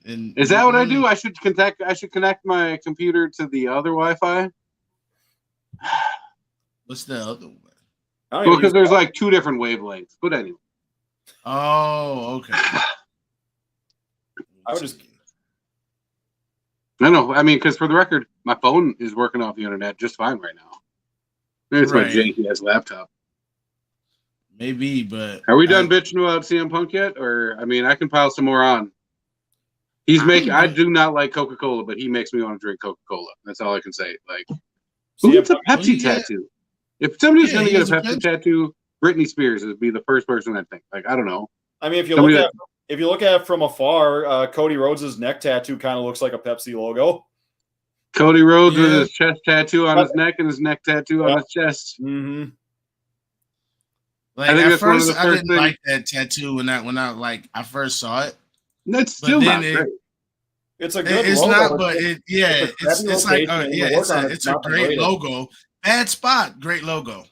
And Is that what I do? I should connect my computer to the other Wi-Fi. What's the other one? I don't Well, even because use there's like 2 different wavelengths. But anyway, Oh, okay. I would just I mean, because for the record, my phone is working off the internet just fine right now. It's my Right. janky ass laptop. Maybe, but Are we done bitching about CM Punk yet? Or I mean, I can pile some more on. He's making. I do not like Coca-Cola, but he makes me want to drink Coca-Cola. That's all I can say. Like, who gets a Pepsi tattoo? If somebody's going to get a Pepsi tattoo, Britney Spears would be the first person I'd think. Like, I don't know. I mean, if you look at it from afar, Cody Rhodes' neck tattoo kind of looks like a Pepsi logo. Cody Rhodes with his chest tattoo on his neck and his neck tattoo on his chest. Mm-hmm. Like at first, I didn't like that tattoo when I first saw it. That's still not great. It's a good. It's logo. not, but it's a great logo. Bad spot, great logo.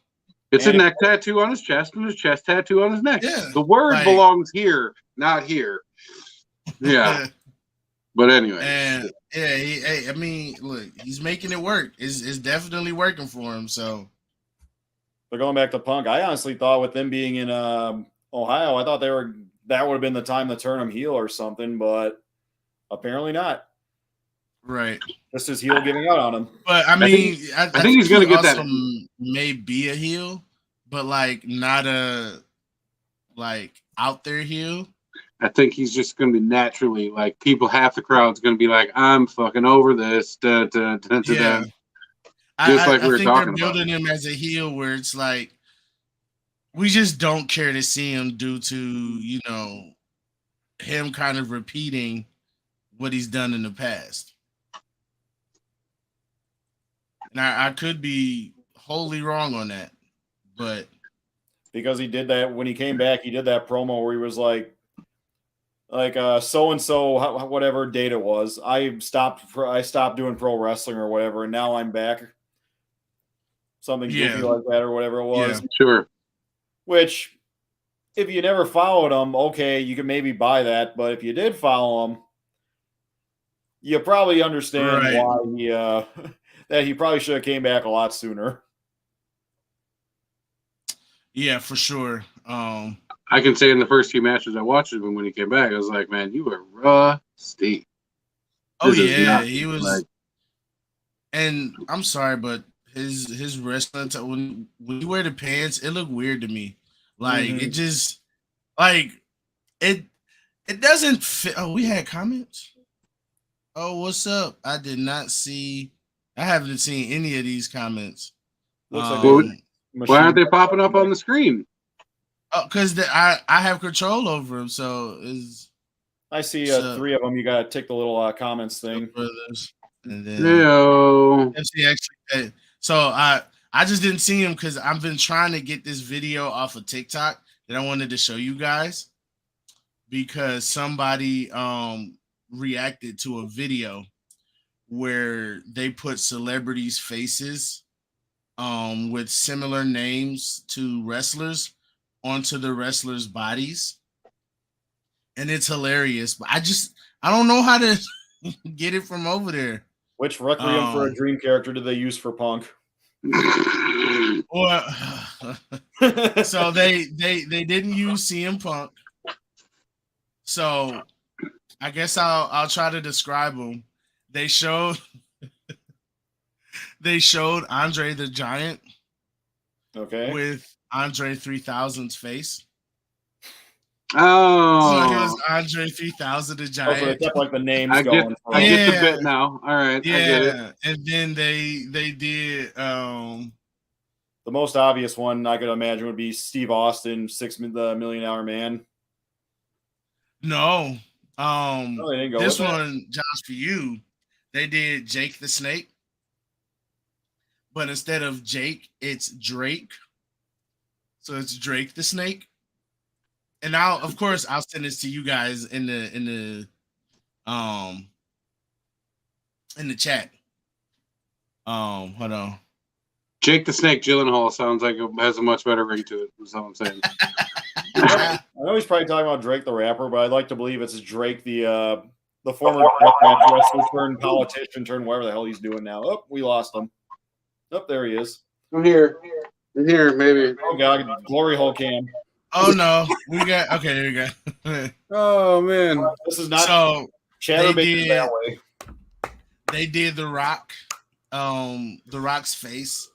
It's a neck tattoo on his chest and his chest tattoo on his neck. Yeah, the word belongs here, not here. Yeah. But anyway. And I mean, look, he's making it work. It's definitely working for him. So, but going back to Punk, I honestly thought with them being in Ohio, I thought that would have been the time to turn him heel or something, but apparently not. Right. Just his heel giving out on him. But I mean, I think he's going to get that. May be a heel, but like not a out there heel. I think he's just going to be naturally like people. Half the crowd's going to be like, "I'm fucking over this." Yeah. Just like we were talking about. I think they're building him as a heel, where it's like we just don't care to see him due to him kind of repeating what he's done in the past. And I could be wholly wrong on that, but because he did that when he came back, he did that promo where he was like so and so, whatever date it was. I stopped doing pro wrestling or whatever, and now I'm back. Something goofy like that or whatever it was. Yeah, sure. Which, if you never followed him, okay, you could maybe buy that. But if you did follow him, you probably understand why he that he probably should have came back a lot sooner. Yeah, for sure. I can say in the first few matches I watched him when he came back, I was like, man, you were rusty. Oh yeah, he was. Like, and I'm sorry, but his wrestling when you wear the pants, it looked weird to me. Like it just it doesn't fit. Oh, we had comments. Oh, what's up? I did not see. I haven't seen any of these comments. Looks like why aren't they popping up on the screen? Oh, because I have control over them. So I see 3 of them. You got to tick the little comments thing. And then MC actually. So I just didn't see him because I've been trying to get this video off of TikTok that I wanted to show you guys because somebody reacted to a video where they put celebrities' faces with similar names to wrestlers onto the wrestlers' bodies. And it's hilarious. But I don't know how to get it from over there. Which Requiem for a Dream character did they use for Punk? Or so they didn't use CM Punk. So I guess I'll try to describe them. They showed Andre the Giant. Okay. With Andre 3000's face. Oh, so it was Andre 3000 the Giant. So they kept like the names I going. Get the bit now. All right. Yeah. I get it. And then they did the most obvious one I could imagine would be Steve Austin, the $1 Million Man. No. They didn't go this with one, Josh, for you, they did Jake the Snake. But instead of Jake, it's Drake. So it's Drake the Snake. And I'll send this to you guys in the chat. Hold on. Jake the Snake Gyllenhaal sounds like it has a much better ring to it. That's all I'm saying. I know he's probably talking about Drake the rapper, but I'd like to believe it's Drake the former wrestler turned politician turned whatever the hell he's doing now. Oh, we lost him. Oh, there he is. I'm here. I'm here, maybe. Oh god, glory hole cam. Oh no, we got okay. There we go. Oh man, This is not So chatterbait that way. they did The Rock's face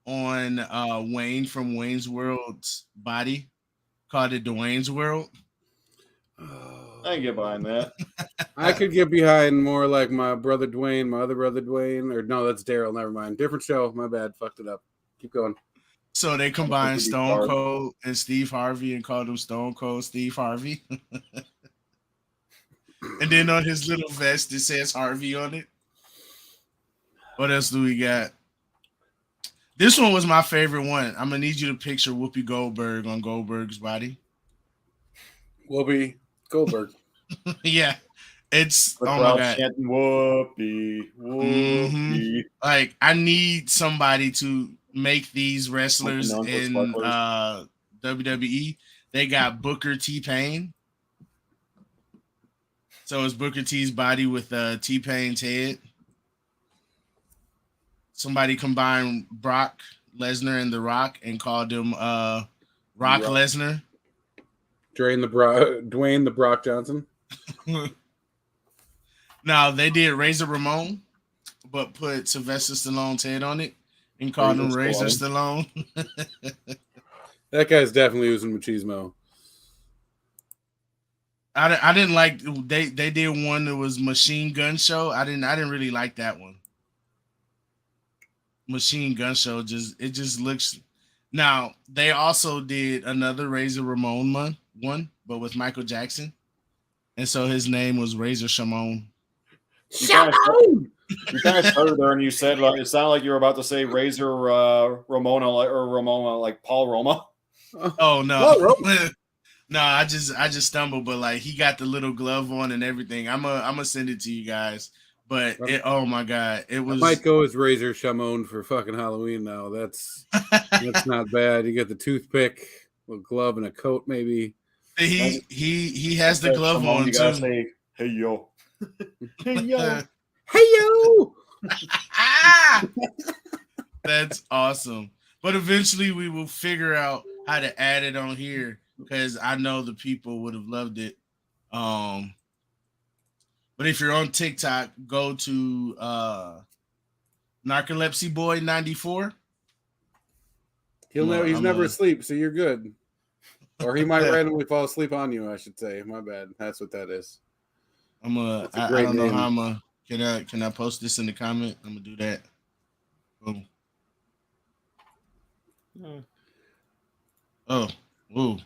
on Wayne from Wayne's World's body, called it Dwayne's World. I can get behind that. I could get behind more like my brother Dwayne, my other brother Dwayne, or no, that's Daryl. Never mind. Different show. My bad. Fucked it up. Keep going. So they combined Pretty Stone hard. Cold and Steve Harvey and called him Stone Cold Steve Harvey. And then on his little vest, it says Harvey on it. What else do we got? This one was my favorite one. I'm gonna need you to picture Whoopi Goldberg on Goldberg's body. Whoopi Goldberg. Yeah, it's The oh my crowd god. chanting whoopee, whoopee. Like I need somebody to make these wrestlers Uncle in Sparklers. WWE. They got Booker T Pain. So it's Booker T's body with T Pain's head. Somebody combined Brock Lesnar and The Rock and called him Rock Lesnar. Dwayne the Brock Johnson. Now they did Razor Ramon, but put Sylvester Stallone's head on it and called him Razor Stallone. That guy's definitely using machismo. I didn't like they did one that was Machine Gun Show. I didn't really like that one. Machine Gun Show just looks. Now they also did another Razor Ramon one, but with Michael Jackson, and so his name was Razor Shamon. You kind of started there and you said like it sounded like you were about to say Razor Ramona or Ramona like Paul Roma. Oh no. Oh, No, I just stumbled, but like he got the little glove on and everything. I'm gonna send it to you guys. But oh my god, it was. I might go as Razor Shamon for fucking Halloween now. That's not bad. You get the toothpick, a glove, and a coat, maybe. He has the glove on You too. gotta say, hey yo, hey yo, Hey yo! Ah! That's awesome. But eventually we will figure out how to add it on here because I know the people would have loved it. But if you're on TikTok, go to Narcolepsy Boy 94. He's never asleep, so you're good. Or he might randomly fall asleep on you, I should say. My bad. That's what that is. I don't know how can I post this in the comment? I'm gonna do that. Boom. Oh, ooh.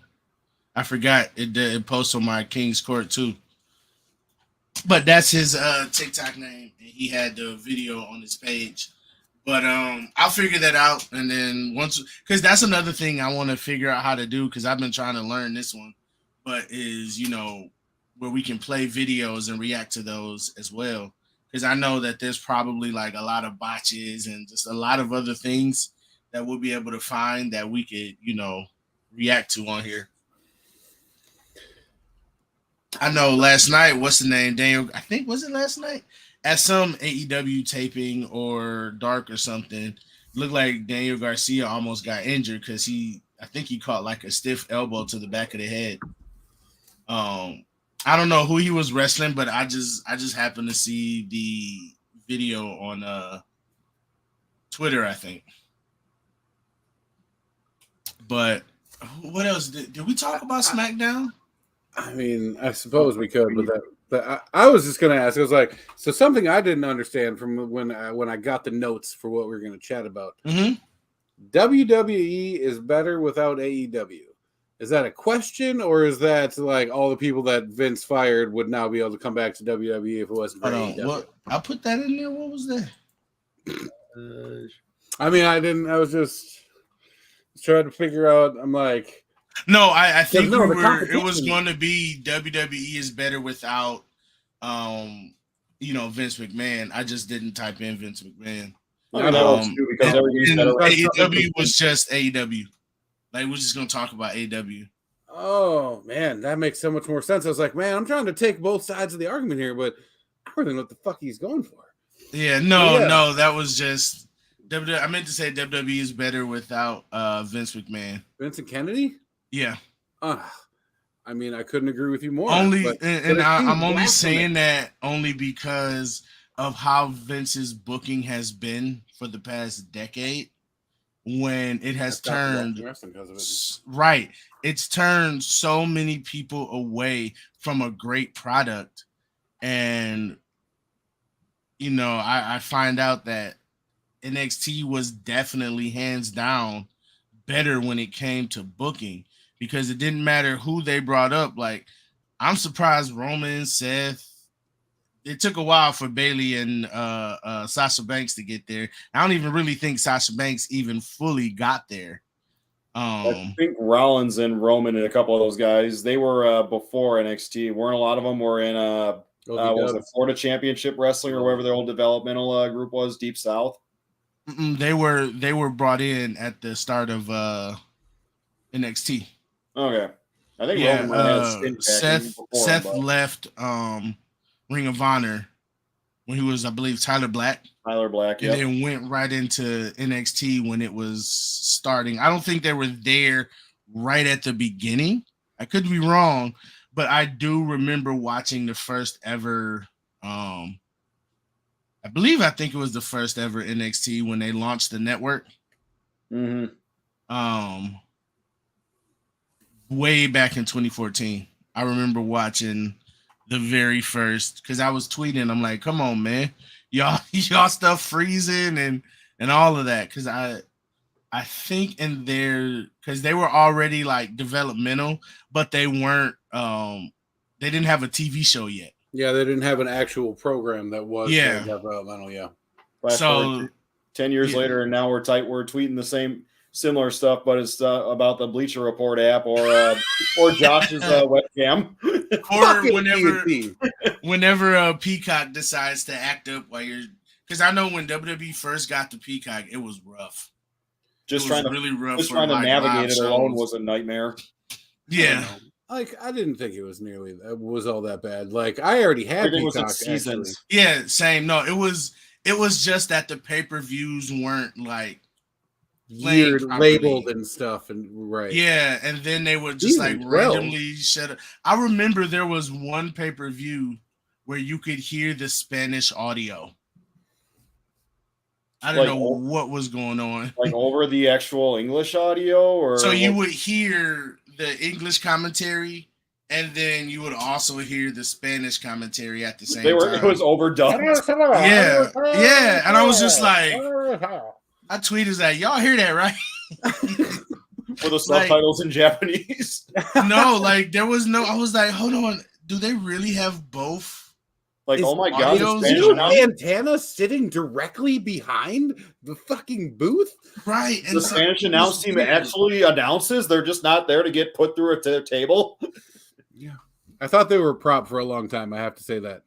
I forgot it posts on my King's Court too. But that's his TikTok name. He had the video on his page. But I'll figure that out. And then because that's another thing I want to figure out how to do because I've been trying to learn this one. But is, where we can play videos and react to those as well. Because I know that there's probably like a lot of botches and just a lot of other things that we'll be able to find that we could, react to on here. I know last night, what's the name? Daniel, I think, was it last night? At some AEW taping or Dark or something, looked like Daniel Garcia almost got injured because I think he caught like a stiff elbow to the back of the head. I don't know who he was wrestling, but I just happened to see the video on Twitter, I think. But what else? Did we talk about SmackDown? I mean, I suppose we could, but I was just going to ask. I was like, so something I didn't understand from when I got the notes for what we were going to chat about. Mm-hmm. WWE is better without AEW. Is that a question, or is that like all the people that Vince fired would now be able to come back to WWE if it wasn't for AEW? What? I put that in there. What was that? I mean, I didn't. I was just trying to figure out. I'm like. No, I think it was going to be WWE is better without, Vince McMahon. I just didn't type in Vince McMahon I mean, that works too because everybody's and better. AEW was just AEW. Like we're just gonna talk about AEW. Oh man, that makes so much more sense. I was like, man, I'm trying to take both sides of the argument here, but I don't really know what the fuck he's going for. Yeah, no, that was just WWE. I meant to say WWE is better without Vince McMahon. Vincent Kennedy? Yeah. I mean, I couldn't agree with you more. I'm only blasphemous. saying that only because of how Vince's booking has been for the past decade. When it has turned right, it's turned so many people away from a great product, and I find out that NXT was definitely hands down better when it came to booking because it didn't matter who they brought up. Like, I'm surprised Roman, Seth. It took a while for Bayley and Sasha Banks to get there. I don't even really think Sasha Banks even fully got there. I think Rollins and Roman and a couple of those guys, they were before NXT. Weren't a lot of them were in what was it, Florida Championship Wrestling or whatever their old developmental group was, Deep South? They were brought in at the start of NXT. Okay. I think Roman had Seth left Ring of Honor when he was, I believe, Tyler Black. And then went right into NXT when it was starting. I don't think they were there right at the beginning. I could be wrong, but I do remember watching the first ever. I think it was the first ever NXT when they launched the network. Mm-hmm. Way back in 2014, I remember watching the very first because I was tweeting. I'm like, come on, man, y'all stuff freezing and all of that because I think in there because they were already like developmental, but they weren't. They didn't have a TV show yet. Yeah, they didn't have an actual program that was developmental. Yeah. So 10 years later, and now we're tweeting the similar stuff, but it's about the Bleacher Report app or Josh's webcam. Or whenever Peacock decides to act up while you're, because I know when WWE first got to Peacock, it was rough. Just trying to navigate it alone was a nightmare. Yeah. Like, I didn't think it was all that bad. Like, I already had Peacock seasons. Yeah, same. No, it was just that the pay-per-views weren't like weird labeled and stuff, and right. Yeah, and then they would just randomly shut up. I remember there was one pay-per-view where you could hear the Spanish audio. I don't know what was going on. Like over the actual English audio, or so you would hear the English commentary, and then you would also hear the Spanish commentary at the same time. It was overdubbed. Yeah, and I was just like, I tweeted that, y'all hear that, right? For the subtitles in Japanese. No, like there was no. I was like, hold on, do they really have both? Like, oh my god, Santana sitting directly behind the fucking booth, right? And the Spanish announce team actually announces; they're just not there to get put through a table. Yeah, I thought they were a prop for a long time. I have to say that.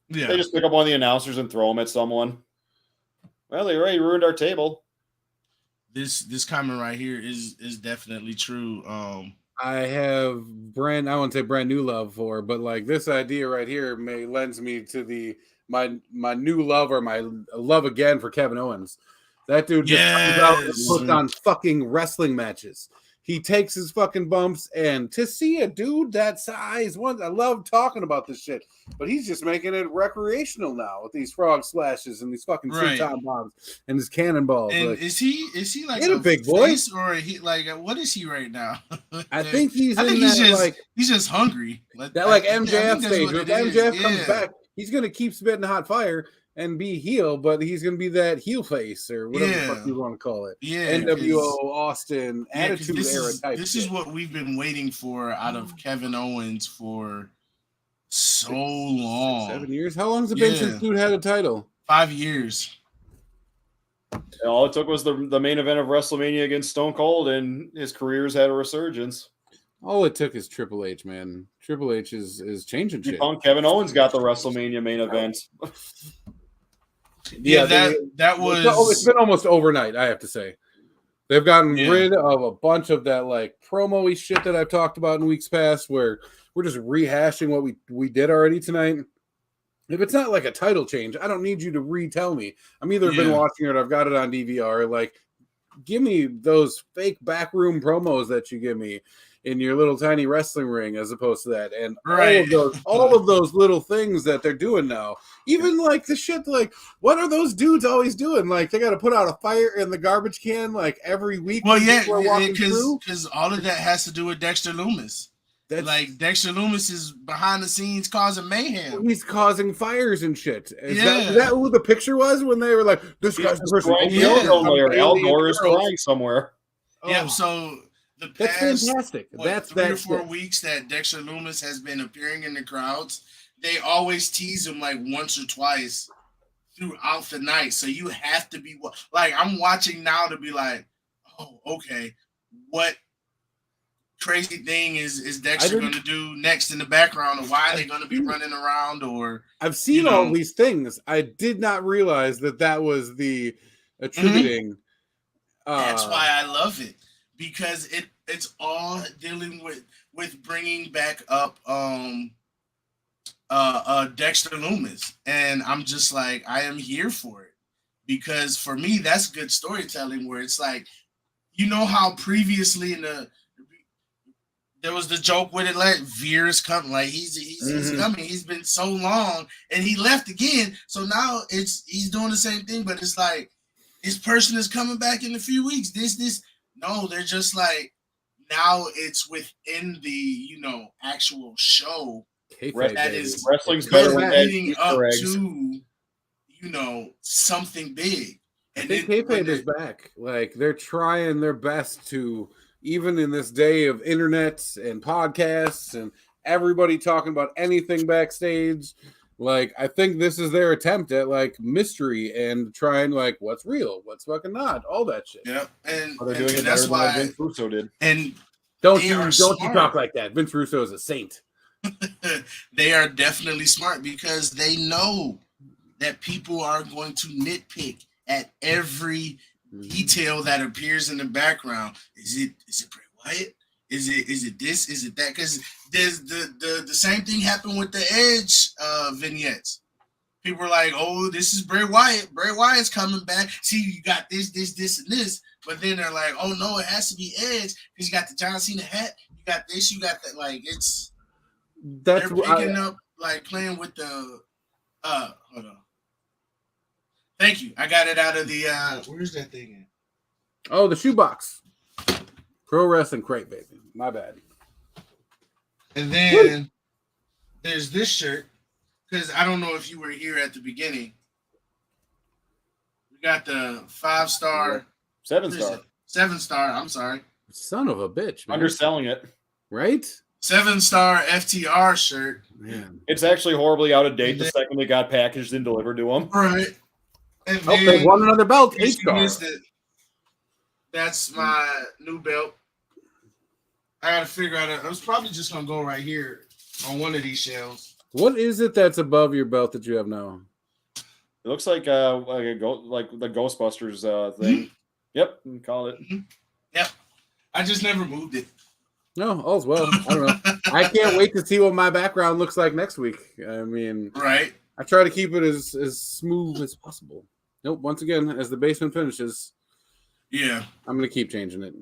Yeah, they just pick up one of the announcers and throw them at someone. Well, they already ruined our table. This comment right here is definitely true. I have I wouldn't say brand new love for, but like this idea right here lends me to my new love or my love again for Kevin Owens. That dude just comes out and puts on fucking wrestling matches. He takes his fucking bumps, and to see a dude that size, I love talking about this shit, but he's just making it recreational now with these frog slashes and these fucking two-time bombs and his cannonballs. And like, is he like a big boy, or he like what is he right now? I think he's just hungry. That MJF stage. If MJF comes back, he's gonna keep spitting hot fire and be heel, but he's going to be that heel face or whatever the fuck you want to call it. Yeah. NWO Austin Attitude Era type. This is what we've been waiting for out of Kevin Owens for so long. 7 years? How long has it been since dude had a title? 5 years. All it took was the main event of WrestleMania against Stone Cold, and his career's had a resurgence. All it took is Triple H, man. Triple H is changing shit. Kevin Owens got the WrestleMania main event. Yeah, they- that it's been almost overnight, I have to say. They've gotten Yeah. rid of a bunch of that like promo-y shit that I've talked about in weeks past, where we're just rehashing what we did already tonight. If it's not like a title change, I don't need you to retell me. I'm either been Yeah. watching it or I've got it on DVR. Like, give me those fake backroom promos that you give me in your little tiny wrestling ring, as opposed to that. And Right. all of those little things that they're doing now, even like the shit, like what are those dudes always doing? Like they got to put out a fire in the garbage can like every week. Well, when yeah, people are walking through? because all of that has to do with Dexter Loomis. That's Like Dexter Loomis is behind the scenes causing mayhem. he's causing fires and shit. Is Yeah. that who the picture was when they were like, this guy's the person? Right, Yeah. Al Gore is crying somewhere. Yep. Oh, So the that's past fantastic. That's 3 or that 4 shit. weeks that Dexter Loomis has been appearing in the crowds, they always tease him like once or twice throughout the night. So you have to be like, I'm watching now to be like, oh, okay, what crazy thing is Dexter going to do next in the background, or why are they going to be running around? Or I've seen all these things. I did not realize that was the attributing. that's why I love it, because it's all dealing with bringing back up Dexter Loomis, and I'm just like, I am here for it, because for me that's good storytelling, where it's like, you know how previously there was the joke with it, like Veer's coming, like he's coming, he's been so long, and he left again, so now he's doing the same thing, but it's like this person is coming back in a few weeks. No, they're just like, now it's within the actual show that is Wrestling's better when that's leading up Easter eggs. to something big. I And think kayfabe is back. Like they're trying their best to, even in this day of internet and podcasts and everybody talking about anything backstage. Like I think this is their attempt at like mystery and trying like what's real, what's fucking not, all that shit. Yeah, and They're doing it that's better than what why Vince Russo did. And Don't they you are talk smart. like that. Vince Russo is a saint. They are definitely smart, because they know that people are going to nitpick at every detail that appears in the background. Is it Bray Wyatt? Is it this? Is it that? Because there's the same thing happened with the Edge vignettes. People are like, "Oh, this is Bray Wyatt. Bray Wyatt's coming back. See, you got this, and this." But then they're like, "Oh no, it has to be Edge because you got the John Cena hat. You got this. You got that." Like That's they're picking up, like playing with the. Hold on. Thank you. I got it out of the. Where's that thing at? Oh, the shoebox. Pro Wrestling Crate, baby. My bad. And then there's this shirt, because I don't know if you were here at the beginning. We got the 5-star, 7-star. 7-star. I'm sorry, Son of a bitch, man. Underselling it. Right? 7-star FTR shirt. Man. It's actually horribly out of date the second it got packaged and delivered to them. Right. And Oh, they won another belt. you 8-star. missed it. That's my new belt. I gotta figure out. I was probably just gonna go right here on one of these shelves. What is it that's above your belt that you have now? It looks like like the Ghostbusters thing. Yep, you can call it. Yep. I just never moved it. No, all's well. I don't know. I can't wait to see what my background looks like next week. I mean, Right. I try to keep it as smooth as possible. Nope. Once again, as the basement finishes, Yeah. I'm gonna keep changing it.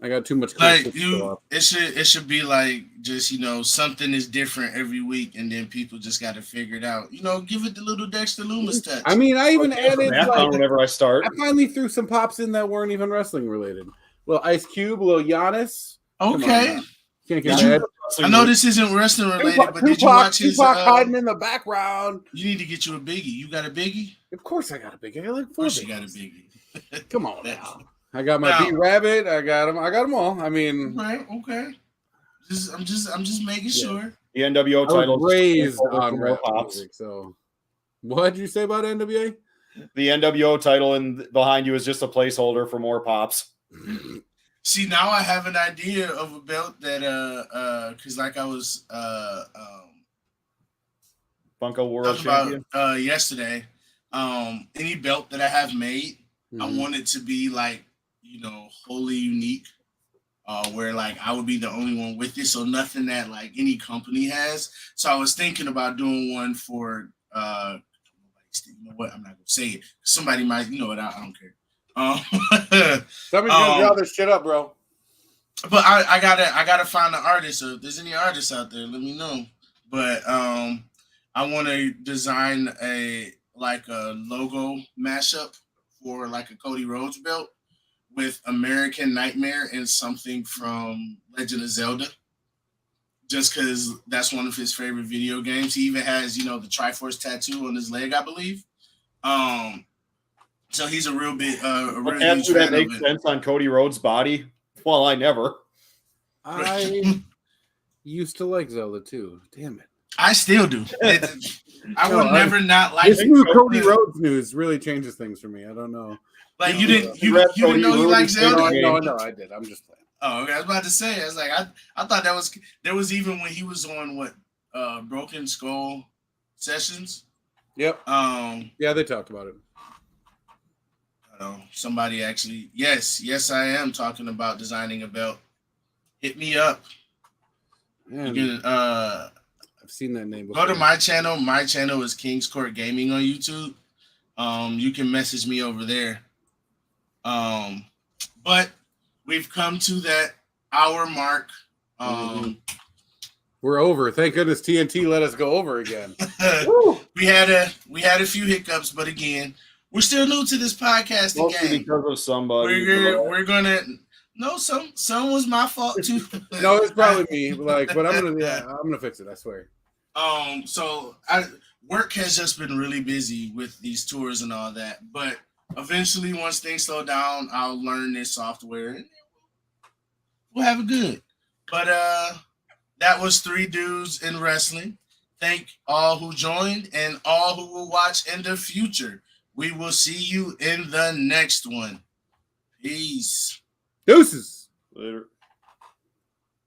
I got too much. Like to show off. it should be like just something is different every week, and then people just got to figure it out. Give it the little Dexter Loomis touch. I mean, I even added Math on whenever I start. I finally threw some pops in that weren't even wrestling related. Little Ice Cube, little Giannis. Okay. Can't Did get you- mad. I know this isn't wrestling related, but did you Tupac, watch his? Tupac hiding in the background. You need to get you a biggie. You got a biggie? Of course, I got a big. I got like Of 4 course, you got a biggies. biggie. Come on now. I got my Now- B Rabbit. I got them all. I mean, Right. Okay. I'm just making sure. The NWO I title was raised over on for more rap pops. music. So, what did you say about NWA? The NWO title and behind you is just a placeholder for more pops. See, now I have an idea of a belt that because like I was Funko World talking Champion. about yesterday, Any belt that I have made, I Mhm. want it to be like, wholly unique. Where like I would be the only one with it, so nothing that like any company has. So I was thinking about doing one for you know what? I'm not gonna say it. Somebody might, you know what? I don't care. Somebody's gonna draw um, this shit up, bro. but I gotta find the artist. So if there's any artists out there, let me know. But I want to design a logo mashup for like a Cody Rhodes belt with American Nightmare and something from Legend of Zelda. Just because that's one of his favorite video games. He even has, the Triforce tattoo on his leg, I believe. So he's a real big, a A real huge tattoo that fan of makes it. sense on Cody Rhodes' body. Well, I never. I used to like Zelda too. Damn it. I still do. I would never not like This new Cody it. Rhodes news really changes things for me. I don't know. Like you didn't Congrats, you didn't Cody know he Rhodes. liked Zelda? No, I did. I'm just playing. Oh, okay. I was about to say. I was like, I thought there was even when he was on Broken Skull Sessions. Yep. Yeah, they talked about it. Somebody actually, yes, I am talking about designing a belt. Hit me up. Man, You can I've seen that name before. go to my channel. My channel is King's Court Gaming on YouTube. You can message me over there. But we've come to that hour mark. We're over. Thank goodness TNT let us go over again. we had a few hiccups, but again, we're still new to this podcasting Mostly game. because of somebody. We're gonna some was my fault too. No, it's probably me. But I'm gonna fix it. I swear. So work has just been really busy with these tours and all that, but eventually, once things slow down, I'll learn this software and we'll have it good. But that was 3 Dudes in Wrestling. Thank all who joined and all who will watch in the future. We will see you in the next one. Peace. Deuces. Later.